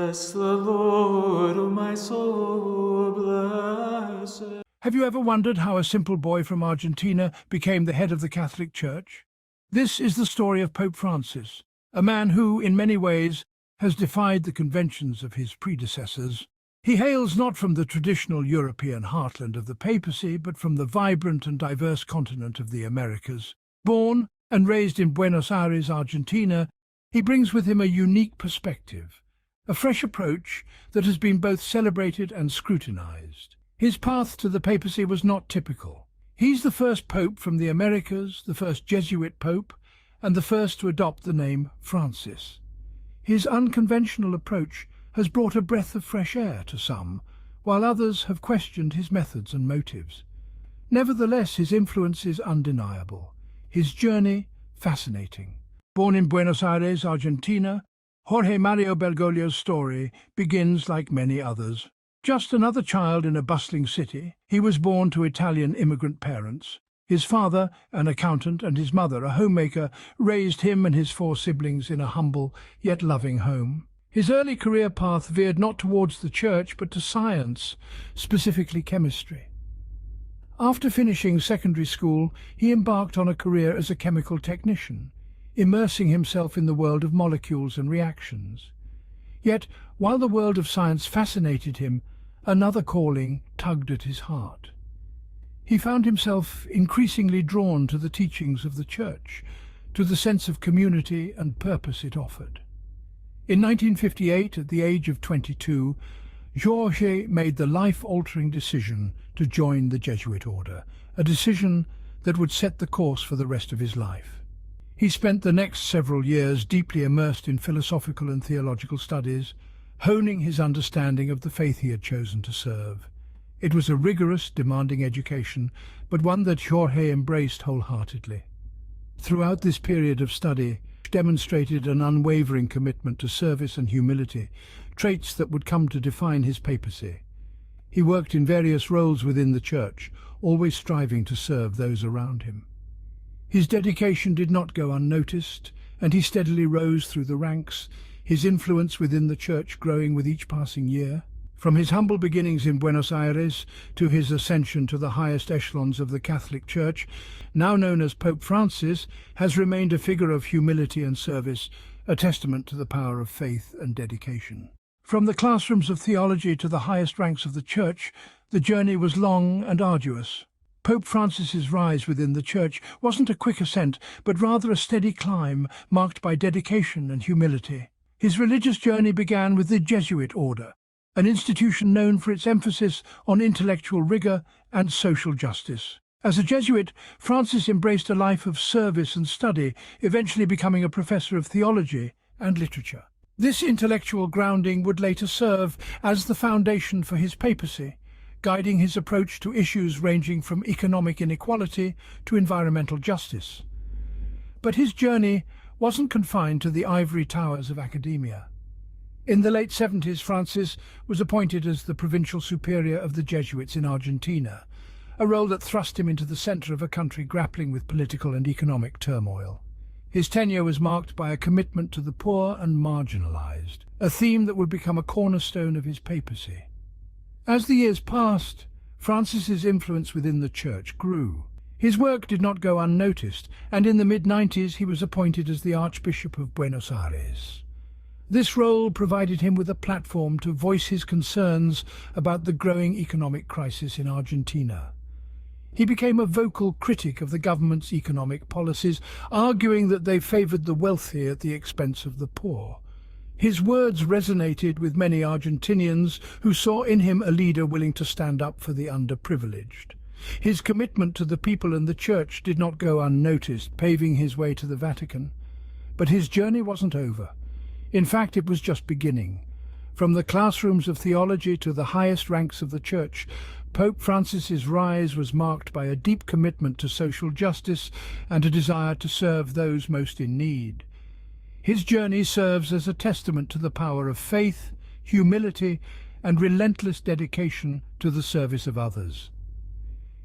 Bless the Lord, O my soul, bless it. Have you ever wondered how a simple boy from Argentina became the head of the Catholic Church? This is the story of Pope Francis, a man who, in many ways, has defied the conventions of his predecessors. He hails not from the traditional European heartland of the papacy, but from the vibrant and diverse continent of the Americas. Born and raised in Buenos Aires, Argentina, he brings with him a unique perspective, a fresh approach that has been both celebrated and scrutinized. His path to the papacy was not typical. He's the first pope from the Americas, the first Jesuit pope, and the first to adopt the name Francis. His unconventional approach has brought a breath of fresh air to some, while others have questioned his methods and motives. Nevertheless, his influence is undeniable, his journey fascinating. Born in Buenos Aires, Argentina, Jorge Mario Bergoglio's story begins like many others. Just another child in a bustling city, he was born to Italian immigrant parents. His father, an accountant, and his mother, a homemaker, raised him and his 4 siblings in a humble yet loving home. His early career path veered not towards the church but to science, specifically chemistry. After finishing secondary school, he embarked on a career as a chemical technician, immersing himself in the world of molecules and reactions. Yet, while the world of science fascinated him, another calling tugged at his heart. He found himself increasingly drawn to the teachings of the Church, to the sense of community and purpose it offered. In 1958, at the age of 22, Jorge made the life-altering decision to join the Jesuit order, a decision that would set the course for the rest of his life. He spent the next several years deeply immersed in philosophical and theological studies, honing his understanding of the faith he had chosen to serve. It was a rigorous, demanding education, but one that Jorge embraced wholeheartedly. Throughout this period of study, he demonstrated an unwavering commitment to service and humility, traits that would come to define his papacy. He worked in various roles within the Church, always striving to serve those around him. His dedication did not go unnoticed, and he steadily rose through the ranks, his influence within the Church growing with each passing year. From his humble beginnings in Buenos Aires to his ascension to the highest echelons of the Catholic Church, now known as Pope Francis, has remained a figure of humility and service, a testament to the power of faith and dedication. From the classrooms of theology to the highest ranks of the Church, the journey was long and arduous. Pope Francis's rise within the Church wasn't a quick ascent, but rather a steady climb marked by dedication and humility. His religious journey began with the Jesuit order, an institution known for its emphasis on intellectual rigor and social justice. As a Jesuit, Francis embraced a life of service and study, eventually becoming a professor of theology and literature. This intellectual grounding would later serve as the foundation for his papacy, guiding his approach to issues ranging from economic inequality to environmental justice. But his journey wasn't confined to the ivory towers of academia. In the late 70s, Francis was appointed as the provincial superior of the Jesuits in Argentina, a role that thrust him into the center of a country grappling with political and economic turmoil. His tenure was marked by a commitment to the poor and marginalized, a theme that would become a cornerstone of his papacy. As the years passed, Francis's influence within the Church grew. His work did not go unnoticed, and in the mid-90s he was appointed as the Archbishop of Buenos Aires. This role provided him with a platform to voice his concerns about the growing economic crisis in Argentina. He became a vocal critic of the government's economic policies, arguing that they favored the wealthy at the expense of the poor. His words resonated with many Argentinians who saw in him a leader willing to stand up for the underprivileged. His commitment to the people and the Church did not go unnoticed, paving his way to the Vatican. But his journey wasn't over. In fact, it was just beginning. From the classrooms of theology to the highest ranks of the Church, Pope Francis's rise was marked by a deep commitment to social justice and a desire to serve those most in need. His journey serves as a testament to the power of faith, humility, and relentless dedication to the service of others.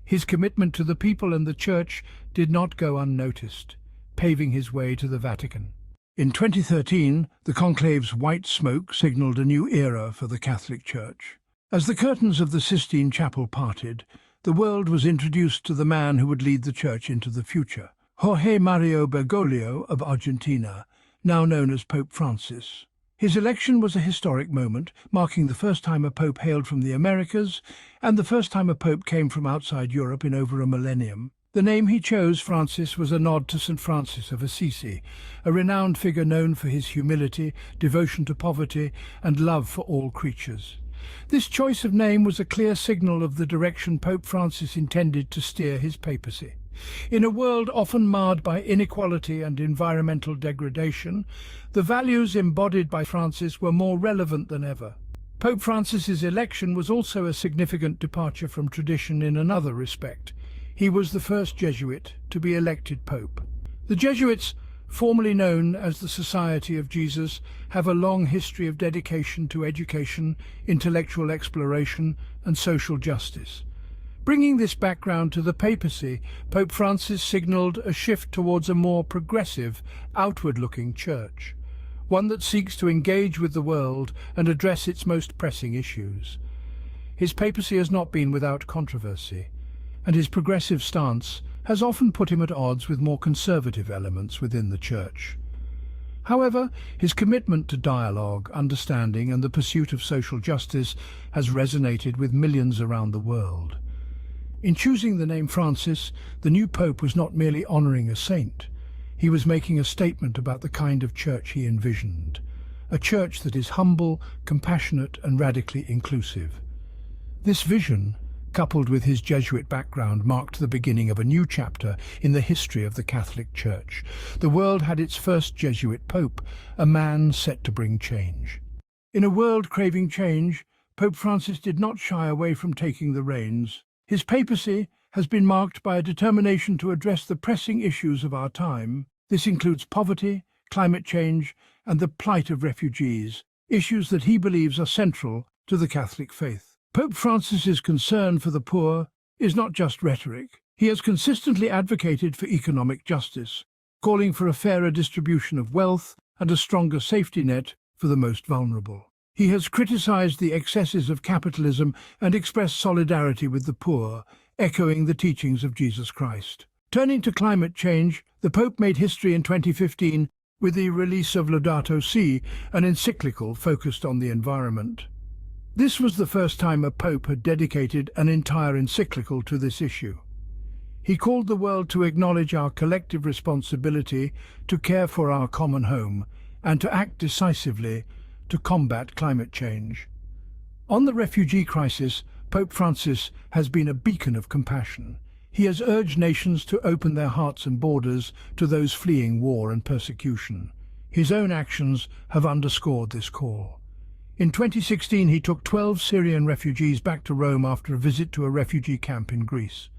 His commitment to the people and the Church did not go unnoticed, paving his way to the Vatican. In 2013, the conclave's white smoke signalled a new era for the Catholic Church. As the curtains of the Sistine Chapel parted, the world was introduced to the man who would lead the Church into the future, Jorge Mario Bergoglio of Argentina, now known as Pope Francis. His election was a historic moment, marking the first time a pope hailed from the Americas and the first time a pope came from outside Europe in over a millennium. The name he chose, Francis, was a nod to St. Francis of Assisi, a renowned figure known for his humility, devotion to poverty, and love for all creatures. This choice of name was a clear signal of the direction Pope Francis intended to steer his papacy. In a world often marred by inequality and environmental degradation, the values embodied by Francis were more relevant than ever. Pope Francis's election was also a significant departure from tradition in another respect. He was the first Jesuit to be elected pope. The Jesuits, formerly known as the Society of Jesus, have a long history of dedication to education, intellectual exploration, and social justice. Bringing this background to the papacy, Pope Francis signalled a shift towards a more progressive, outward-looking church, one that seeks to engage with the world and address its most pressing issues. His papacy has not been without controversy, and his progressive stance has often put him at odds with more conservative elements within the Church. However, his commitment to dialogue, understanding, and the pursuit of social justice has resonated with millions around the world. In choosing the name Francis, the new pope was not merely honouring a saint. He was making a statement about the kind of church he envisioned, a church that is humble, compassionate, and radically inclusive. This vision, coupled with his Jesuit background, marked the beginning of a new chapter in the history of the Catholic Church. The world had its first Jesuit pope, a man set to bring change. In a world craving change, Pope Francis did not shy away from taking the reins. His papacy has been marked by a determination to address the pressing issues of our time. This includes poverty, climate change, and the plight of refugees, issues that he believes are central to the Catholic faith. Pope Francis's concern for the poor is not just rhetoric. He has consistently advocated for economic justice, calling for a fairer distribution of wealth and a stronger safety net for the most vulnerable. He has criticized the excesses of capitalism and expressed solidarity with the poor, echoing the teachings of Jesus Christ. Turning to climate change, the Pope made history in 2015 with the release of Laudato Si', an encyclical focused on the environment. This was the first time a pope had dedicated an entire encyclical to this issue. He called the world to acknowledge our collective responsibility to care for our common home and to act decisively to combat climate change. On the refugee crisis, Pope Francis has been a beacon of compassion. He has urged nations to open their hearts and borders to those fleeing war and persecution. His own actions have underscored this call. In 2016, he took 12 Syrian refugees back to Rome after a visit to a refugee camp in Greece.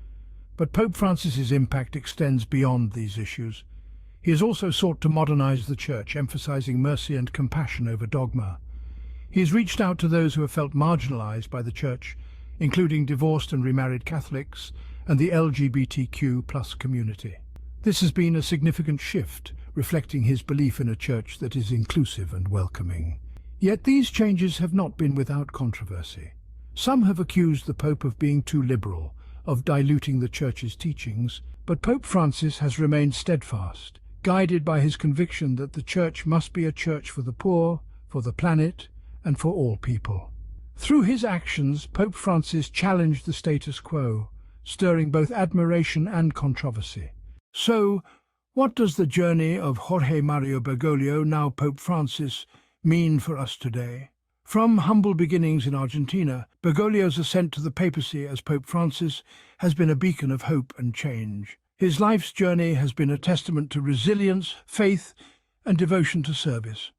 But Pope Francis's impact extends beyond these issues. He has also sought to modernize the Church, emphasizing mercy and compassion over dogma. He has reached out to those who have felt marginalized by the Church, including divorced and remarried Catholics and the LGBTQ+ community. This has been a significant shift, reflecting his belief in a Church that is inclusive and welcoming. Yet these changes have not been without controversy. Some have accused the Pope of being too liberal, of diluting the Church's teachings, but Pope Francis has remained steadfast, guided by his conviction that the Church must be a church for the poor, for the planet, and for all people. Through his actions, Pope Francis challenged the status quo, stirring both admiration and controversy. So, what does the journey of Jorge Mario Bergoglio, now Pope Francis, mean for us today? From humble beginnings in Argentina, Bergoglio's ascent to the papacy as Pope Francis has been a beacon of hope and change. His life's journey has been a testament to resilience, faith, and devotion to service.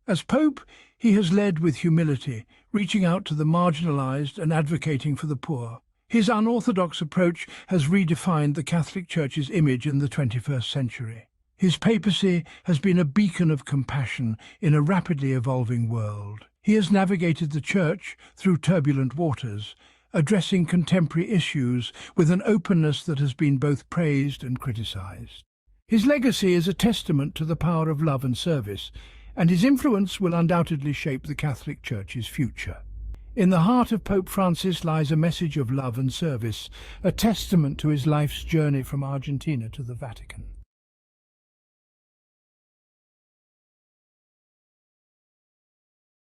As Pope, he has led with humility, reaching out to the marginalized and advocating for the poor. His unorthodox approach has redefined the Catholic Church's image in the 21st century. His papacy has been a beacon of compassion in a rapidly evolving world. He has navigated the Church through turbulent waters, addressing contemporary issues with an openness that has been both praised and criticized. His legacy is a testament to the power of love and service, and his influence will undoubtedly shape the Catholic Church's future. In the heart of Pope Francis lies a message of love and service, a testament to his life's journey from Argentina to the Vatican.